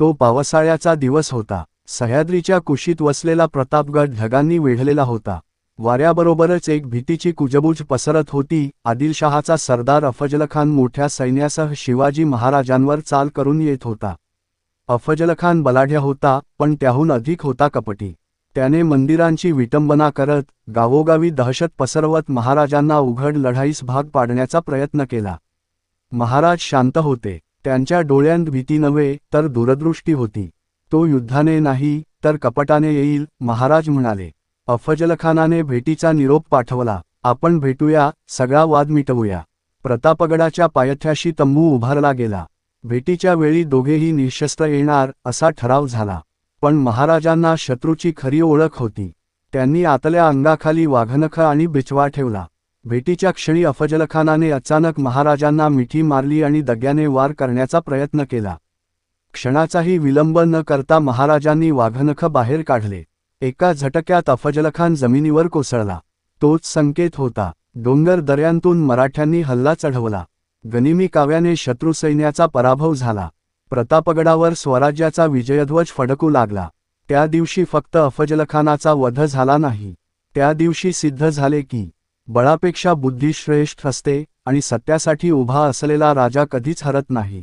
तो पावसाळ्याचा दिवस होता. सह्याद्रीच्या कुशीत वसलेला प्रतापगड ढगांनी वेढलेला होता. वाऱ्याबरोबरच एक भीतीची कुजबूज पसरत होती. आदिलशहाचा सरदार अफजलखान मोठ्या सैन्यासह शिवाजी महाराजांवर चाल करून येत होता. अफजलखान बलाढ्य होता, पण त्याहून अधिक होता कपटी. त्याने मंदिरांची विटंबना करत, गावोगावी दहशत पसरवत महाराजांना उघड लढाईस भाग पाडण्याचा प्रयत्न केला. महाराज शांत होते. त्यांच्या डोळ्यांत भीती नव्हे तर दूरदृष्टी होती. तो युद्धाने नाही तर कपटाने येईल, महाराज म्हणाले. अफजलखानाने भेटीचा निरोप पाठवला. आपण भेटूया, सगळा वाद मिटवूया. प्रतापगडाच्या पायथ्याशी तंबू उभारला गेला. भेटीच्या वेळी दोघेही निशस्त्र येणार असा ठराव झाला. पण महाराजांना शत्रूची खरी ओळख होती. त्यांनी आतल्या अंगाखाली वाघनख आणि बिचवा ठेवला. भेटीच्या क्षणी अफजलखानाने अचानक महाराजांना मिठी मारली आणि दग्याने वार करण्याचा प्रयत्न केला. क्षणाचाही विलंब न करता महाराजांनी वाघनख बाहेर काढले. एका झटक्यात अफजलखान जमिनीवर कोसळला. तोच संकेत होता. डोंगर दऱ्यांतून मराठ्यांनी हल्ला चढवला. गनिमी काव्याने शत्रुसैन्याचा पराभव झाला. प्रतापगडावर स्वराज्याचा विजयध्वज फडकू लागला. त्या दिवशी फक्त अफजलखानाचा वध झाला नाही. त्या दिवशी सिद्ध झाले की बळापेक्षा बुद्धी श्रेष्ठ असते आणि सत्यासाठी उभा असलेला राजा कधीच हरत नाही.